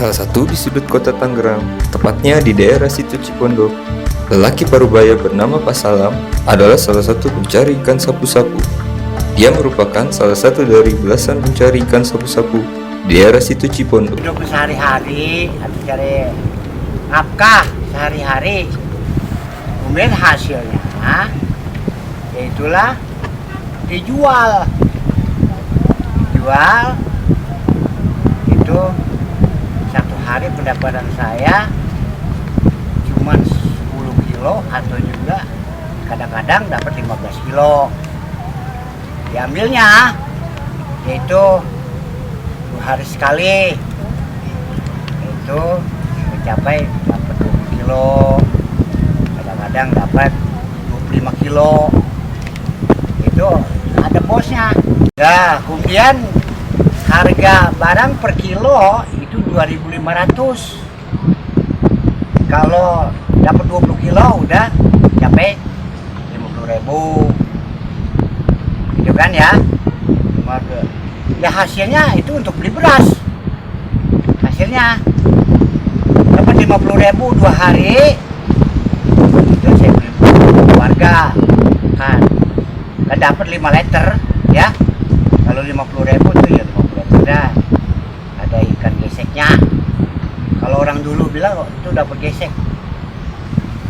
salah satu di sudut kota Tangerang, tepatnya di daerah situ Cipondo. Lelaki parubaya bernama Pak Salam adalah salah satu pencari ikan sapu-sapu. Dia merupakan salah satu dari belasan pencari ikan sapu-sapu di daerah situ Cipondo. Hidup sehari-hari, cari nafkah sehari-hari, kemudian hasilnya, itulah dijual. Itu satu hari pendapatan saya cuma 10 kilo atau juga kadang-kadang dapat 15 kilo. Diambilnya yaitu 2 hari sekali, itu mencapai dapat 20 kilo, kadang-kadang dapat 25 kilo. Itu ada bosnya. Nah, kemudian harga barang per kilo itu 2.500. Kalau dapat 20 kilo udah capai 50.000. Gitu kan ya. Ya hasilnya itu untuk beli beras. Hasilnya dapat 50.000 2 hari. Itu saya beli warga kan. Dan dapat 5 liter ya. Kalau 50.000 tuh ya 50 liter dah. Ada ikan geseknya. Kalau orang dulu bilang itu dapat gesek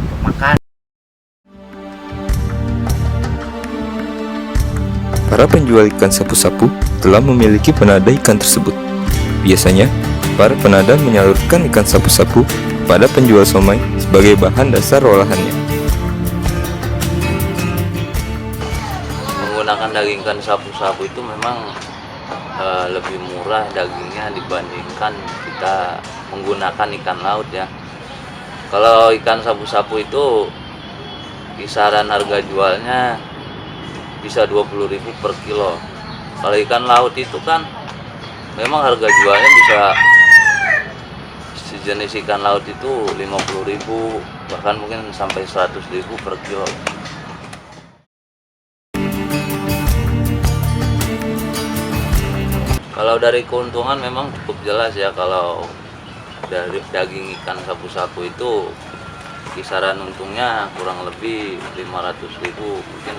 untuk makan. Para penjual ikan sapu-sapu telah memiliki penada ikan tersebut. Biasanya, para penada menyalurkan ikan sapu-sapu pada penjual somai sebagai bahan dasar olahannya. Menggunakan daging ikan sapu-sapu itu memang lebih murah dagingnya dibandingkan kita menggunakan ikan laut ya. Kalau ikan sapu-sapu itu kisaran harga jualnya bisa 20.000 per kilo. Kalau ikan laut itu kan memang harga jualnya bisa sejenis ikan laut itu 50.000 bahkan mungkin sampai 100.000 per kilo. Kalau dari keuntungan memang cukup jelas ya. Kalau dari daging ikan sapu-sapu itu kisaran untungnya kurang lebih 500.000 mungkin,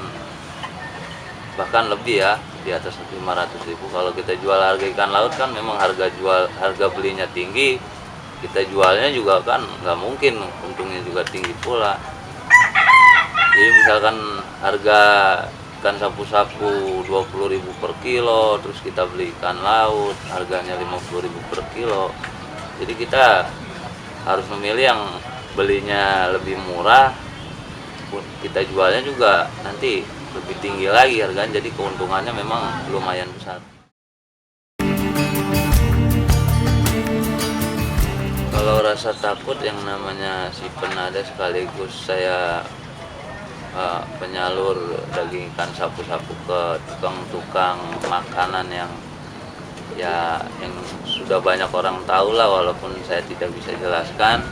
bahkan lebih ya, di atas 500.000. Kalau kita jual harga ikan laut kan memang harga belinya tinggi, kita jualnya juga kan nggak mungkin untungnya juga tinggi pula. Jadi misalkan harga ikan sapu-sapu 20.000 per kilo, terus kita beli ikan laut harganya 50.000 per kilo. Jadi kita harus memilih yang belinya lebih murah, kita jualnya juga nanti lebih tinggi lagi harganya, jadi keuntungannya memang lumayan besar. Kalau rasa takut yang namanya si penada sekaligus saya penyalur daging ikan sapu-sapu ke tukang-tukang makanan yang sudah banyak orang tahu lah, walaupun saya tidak bisa jelaskan.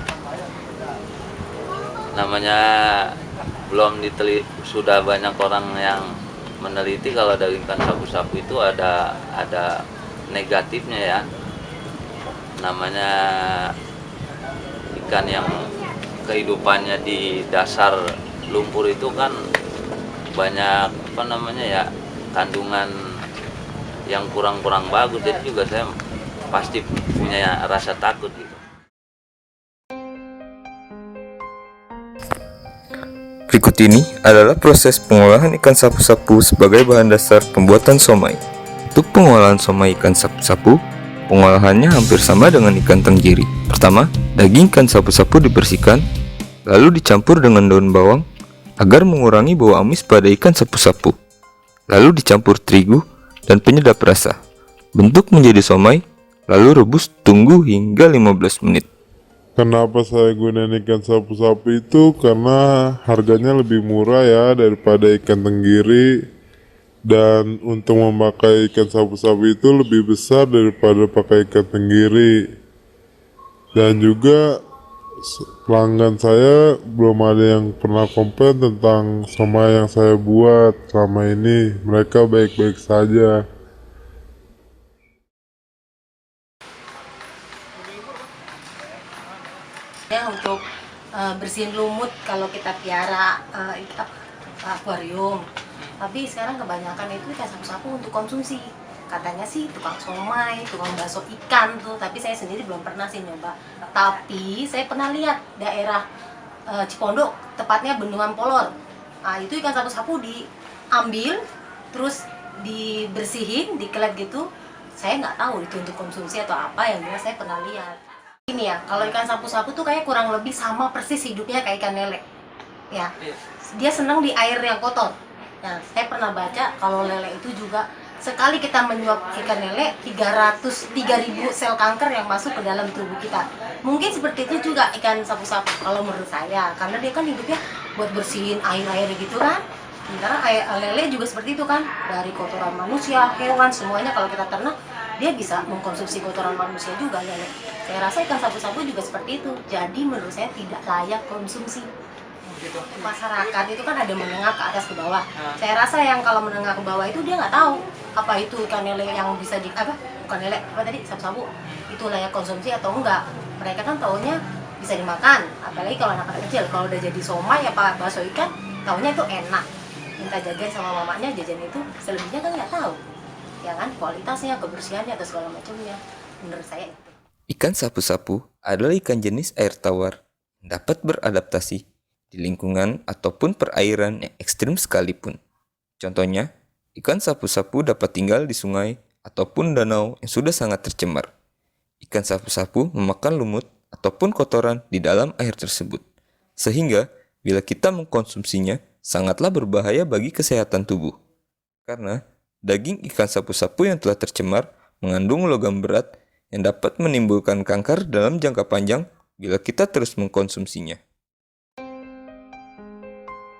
Namanya belum diteliti, sudah banyak orang yang meneliti kalau daging ikan sapu-sapu itu ada negatifnya ya. Namanya ikan yang kehidupannya di dasar lumpur itu kan banyak kandungan yang kurang bagus, jadi juga saya pasti punya rasa takut gitu. Berikut ini adalah proses pengolahan ikan sapu-sapu sebagai bahan dasar pembuatan somai. Untuk pengolahan somai ikan sapu-sapu, pengolahannya hampir sama dengan ikan tenggiri. Pertama, daging ikan sapu-sapu dibersihkan, lalu dicampur dengan daun bawang agar mengurangi bau amis pada ikan sapu-sapu. Lalu dicampur terigu dan penyedap rasa. Bentuk menjadi somai, lalu rebus tunggu hingga 15 menit. Kenapa saya gunain ikan sapu-sapu itu? Karena harganya lebih murah ya daripada ikan tenggiri. Dan untuk memakai ikan sapu-sapu itu lebih besar daripada pakai ikan tenggiri. Dan juga pelanggan saya belum ada yang pernah komplain tentang somai yang saya buat selama ini. Mereka baik-baik saja. Ya, untuk bersihin lumut kalau kita piara akuarium. Tapi sekarang kebanyakan itu ikan sapu-sapu untuk konsumsi. Katanya sih tukang somai, tukang bakso ikan tuh, tapi saya sendiri belum pernah sih nyoba. Tapi saya pernah lihat daerah Cipondo, tepatnya Bendungan Polor. Nah, itu ikan sapu-sapu diambil, terus dibersihin, dikelet gitu. Saya nggak tahu itu untuk konsumsi atau apa, yang jelas saya pernah lihat. Ini ya, kalau ikan sapu-sapu tuh kayak kurang lebih sama persis hidupnya kayak ikan lele. Ya, dia senang di air yang kotor. Nah, saya pernah baca kalau lele itu juga sekali kita menyuap ikan lele 3.000 sel kanker yang masuk ke dalam tubuh kita. Mungkin seperti itu juga ikan sapu-sapu kalau menurut saya, karena dia kan hidupnya buat bersihin air-air gitu kan. Sementara lele juga seperti itu kan, dari kotoran manusia, hewan, semuanya kalau kita ternak dia bisa mengkonsumsi kotoran manusia juga lele. Saya rasa ikan sapu-sapu juga seperti itu. Jadi menurut saya tidak layak konsumsi. Masyarakat itu kan ada menengah ke atas ke bawah. Saya rasa yang kalau menengah ke bawah itu dia nggak tahu apa itu ikan lele yang bisa bukan lele, apa tadi, sapu-sapu itu layak konsumsi atau enggak. Mereka kan taunya bisa dimakan, apalagi kalau anak-anak kecil. Kalau udah jadi somai apa bakso ikan, taunya itu enak, minta jajan sama mamanya jajan itu. Selebihnya kan nggak tahu ya kan, kualitasnya, kebersihannya atau segala macamnya. Menurut saya itu. Ikan sapu-sapu adalah ikan jenis air tawar yang dapat beradaptasi di lingkungan ataupun perairan yang ekstrim sekalipun. Contohnya, ikan sapu-sapu dapat tinggal di sungai ataupun danau yang sudah sangat tercemar. Ikan sapu-sapu memakan lumut ataupun kotoran di dalam air tersebut. Sehingga, bila kita mengkonsumsinya, sangatlah berbahaya bagi kesehatan tubuh. Karena, daging ikan sapu-sapu yang telah tercemar mengandung logam berat yang dapat menimbulkan kanker dalam jangka panjang bila kita terus mengkonsumsinya.